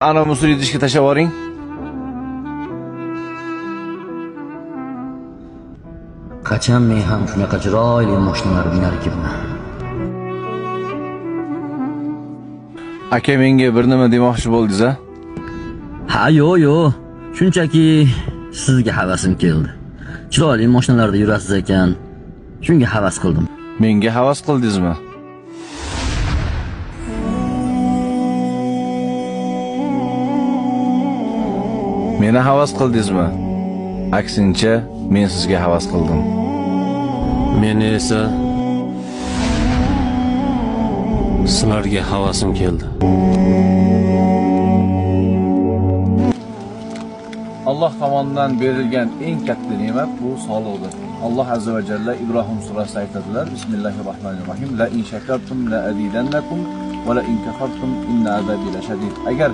Ana musul idishga tashlab yuboring. Qachon men ham shunaqa chiroyli mashinalar binar ekanman. Aka menga bir nima demoqchi bo'ldingiz-a? Ha, yo'q. Shunchaki sizga havasim keldi. Chiroyli mashinalarda yurasiz ekan. Shunga havas qildim. Menga havas qildingizmi? Meni havas qildingizmi? Aksincha, men sizga havas qildim. Men esa sizlarga havasim keldi. Alloh tomonidan berilgan eng katta ne'mat bu sog'liqdir. Alloh azza va jalla Ibrohim surasida aytadilar: Bismillahirrohmanirrohim. La in shakartum la azidannakum va la in kafartum inna azabi lashadid. Agar